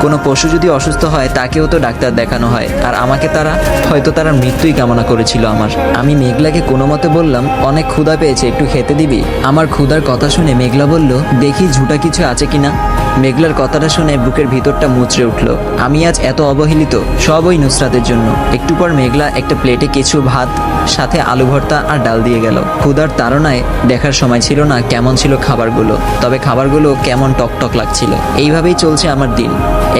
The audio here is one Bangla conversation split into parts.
কোনো পশু যদি অসুস্থ হয় তাকেও তো ডাক্তার দেখানো হয়, আর আমাকে হয়তো তারা মৃত্যুই কামনা করেছিল আমার। আমি মেঘলাকে কোনো মতে বললাম, অনেক ক্ষুধা পেয়েছে, একটু খেতে দিবি? আমার ক্ষুধার কথা শুনে মেঘলা বলল, দেখি ঝুটা কিছু আছে কিনা। মেঘলার কথাটা শুনে বুকের ভিতরটা মুচড়ে উঠল। আমি আজ এত অবহেলিত, সব ওই নুসরাতের জন্য। একটু পর মেঘলা একটা প্লেটে কিছু ভাত, সাথে আলু ভর্তা আর ডাল দিয়ে গেল। ক্ষুধার তাড়নায় দেখার সময় ছিল না কেমন ছিল খাবারগুলো, তবে খাবারগুলো কেমন টকটক লাগছিল। এইভাবেই চলছে আমার দিন।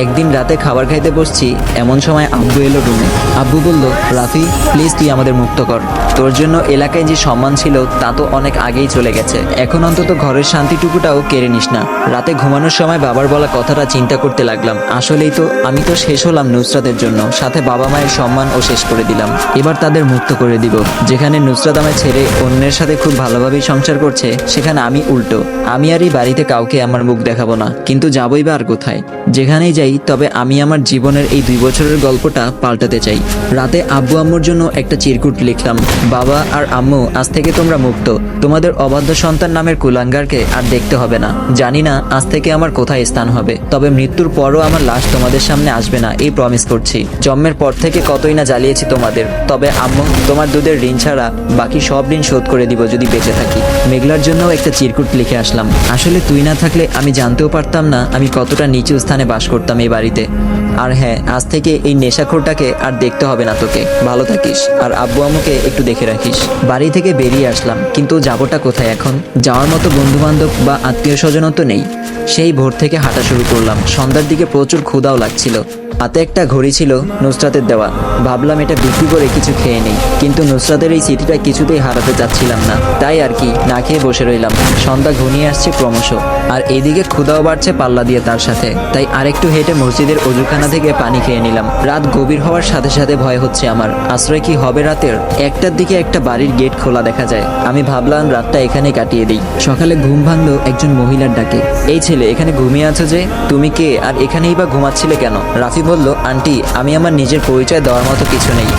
একদিন রাতে খাবার খাইতে বসছি, এমন সময় আব্বু এলো রুমে। আব্বু বলল, রাফি প্লিজ তুই আমাদের মুক্ত কর। তোর জন্য এলাকায় যে সম্মান ছিল তা তো অনেক আগেই চলে গেছে। এখন অন্তত ঘরের শান্তিটুকুটাও কেড়ে নিস না। রাতে ঘুমানোর সময় বাবার বলা কথাটা চিন্তা করতে লাগলাম। আসলেই তো আমি তো শেষ হলাম নুসরাতের জন্য, সাথে বাবা মায়ের সম্মানও শেষ করে দিলাম। এবার তাদের মুক্ত করে দিব। যেখানে নুসরাত আমায় ছেড়ে অন্যের সাথে খুব ভালোভাবেই সংসার করছে, সেখানে আমি উল্টো। আমি আর এই বাড়িতে কাউকে আমার মুখ দেখাবো না, কিন্তু যাবই বা আর কোথায়? যেখানেই যাই, তবে আমি আমার জীবনের এই 2 বছরের গল্পটা পাল্টাতে চাই। রাতে আব্বু আম্মুর জন্য একটা চিরকুট লিখলাম, বাবা আর আম্মু আজ থেকে তোমরা মুক্ত। তোমাদের অবাধ্য সন্তান নামের কুলাঙ্গারকে আর দেখতে হবে না। জানি না আজ থেকে আমার কোথায় স্থান হবে, তবে মৃত্যুর পরও আমার লাশ তোমাদের সামনে আসবে না, এই প্রমিস করছি। জন্মের পর থেকে কতই না জ্বালিয়েছি তোমাদের, তবে আম্মু তোমার দুধের ঋণ ছাড়া বাকি সব ঋণ শোধ করে দিব যদি বেঁচে থাকি। মেঘলার জন্য একটা চিরকুট লিখে আসলাম। আসলে তুই না থাকলে আমি জানতেও পারতাম না আমি কতটা নিচু স্থানে বাস করতাম এই বাড়িতে। আর হ্যাঁ, আজ থেকে এই নেশাখোরটাকে আর দেখতে হবে না তোকে। ভালো থাকিস, আর আব্বু আম্মুকে একটু দেখে রাখিস। বাড়ি থেকে বেরিয়ে আসলাম, কিন্তু যাবোটা কোথায় এখন? যাওয়ার মতো বন্ধু বান্ধব বা আত্মীয় স্বজনও তো নেই। সেই ভোর থেকে হাঁটা শুরু করলাম। সন্ধ্যার দিকে প্রচুর ক্ষুধাও লাগছিল। হাতে একটা ঘড়ি ছিল নুসরাতের দেওয়া। ভাবলাম এটা বিক্রি করে কিছু খেয়ে নেই, কিন্তু নুসরাতের এই স্মৃতিটা কিছুতেই হারাতে চাচ্ছিলাম না। তাই আর কি না খেয়ে বসে রইলাম। সন্ধ্যা ঘনিয়ে আসছে ক্রমশ, আর এইদিকে ক্ষুধাও বাড়ছে পাল্লা দিয়ে তার সাথে। তাই আরেকটু হেঁটে মসজিদের অজুখানা থেকে পানি খেয়ে নিলাম। রাত গভীর হওয়ার সাথে সাথে ভয় হচ্ছে আমার, আশ্রয় কি হবে রাতের? 1টার দিকে একটা বাড়ির গেট খোলা দেখা যায়। আমি ভাবলাম রাতটা এখানে কাটিয়ে দিই। সকালে ঘুম ভাঙলো একজন মহিলার ডাকে। এই ছেলে, এখানে ঘুমিয়ে আছো যে? তুমি কে, আর এখানেই বা ঘুমাচ্ছিলে কেন? রাফি বলল, আন্টি আমি আমার নিজের পরিচয় দেওয়ার মতো কিছু নেই।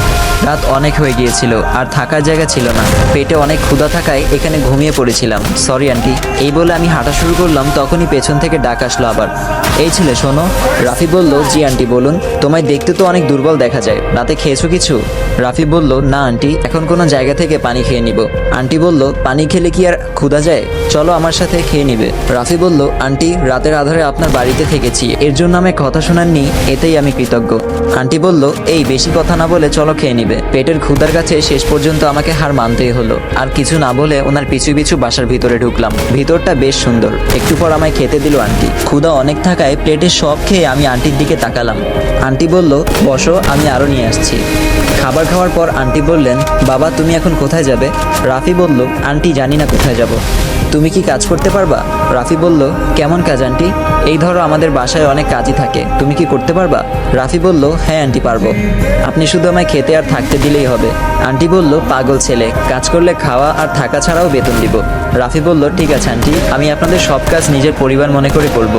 রাত অনেক হয়ে গিয়েছিল, আর থাকার জায়গা ছিল না। পেটে অনেক ক্ষুধা থাকায় এখানে ঘুমিয়ে পড়েছিলাম। Sorry aunty. এই বলে আমি হাঁটা শুরু করলাম, তখনই পেছন থেকে ডাক আসলো আবার। এই ছেলে শোনো। রাফি বলল, জি আন্টি বলুন। তোমায় দেখতে তো অনেক দুর্বল দেখা যায়, রাতে খেয়েছো কিছু? রাফি বলল, না আন্টি, এখন কোনো জায়গা থেকে পানি খেয়ে নিব। আন্টি বলল, পানি খেলে কি আর ক্ষুধা যায়? চলো আমার সাথে খেয়ে নিবে। রাফি বলল, আন্টি রাতের আধারে আপনার বাড়িতে থেকেছি, এর জন্য আমায় কথা শোনাননি, এতেই আমি কৃতজ্ঞ। আন্টি বলল, এই বেশি কথা না বলে চলো খেয়ে নিবে। পেটের ক্ষুধার কাছে শেষ পর্যন্ত আমাকে হার মানতেই হলো। আর কিছু না বলে ওনার পিছু পিছু বাসার ভিতরে ঢুকলাম। ভিতরটা বেশ সুন্দর। একটু পর আমায় খেতে দিল আন্টি। ক্ষুধা অনেক থাকায় প্লেটে সব খেয়ে আমি আন্টির দিকে তাকালাম। আন্টি বলল, বসো, আমি আরও নিয়ে আসছি। খাবার খাওয়ার পর আন্টি বললেন, বাবা তুমি এখন কোথায় যাবে? রাফি বলল, আন্টি জানি না কোথায় যাব। তুমি কি কাজ করতে পারবা? রাফি বলল, কেমন কাজ আন্টি? এই ধরো আমাদের বাসায় অনেক কাজই থাকে, তুমি কি করতে পারবা? রাফি বলল, হ্যাঁ আন্টি পারবো। আপনি শুধু আমায় খেতে আর থাকতে দিলেই হবে। আন্টি বলল, পাগল ছেলে, কাজ করলে খাওয়া আর থাকা ছাড়াও বেতন দিব। রাফি বলল, ঠিক আছে আন্টি, আমি আপনাদের সব কাজ নিজের পরিবার মনে করে করব।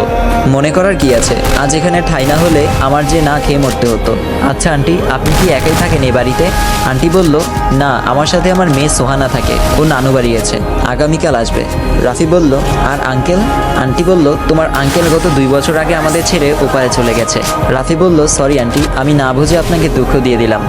মনে করার কি আছে, আজ এখানে ঠাই না হলে আমার যে না খেয়ে মরতে হতো। আচ্ছা আন্টি, আপনি কি একাই থাকেন এই বাড়িতে? আন্টি বলল, না, আমার সাথে আমার মেয়ে সোহানা থাকে, ও নানু বাড়ি আছে, আগামীকাল আসবে। রাফি বলল, আর আঙ্কেল? আন্টি বলল, তোমার আঙ্কেল গত 2 বছর আগে আমাদের ছেড়ে ওপারে চলে গেছে। রাফি বলল, সরি আন্টি, আমি না বুঝে আপনাকে দুঃখ দিয়ে দিলাম।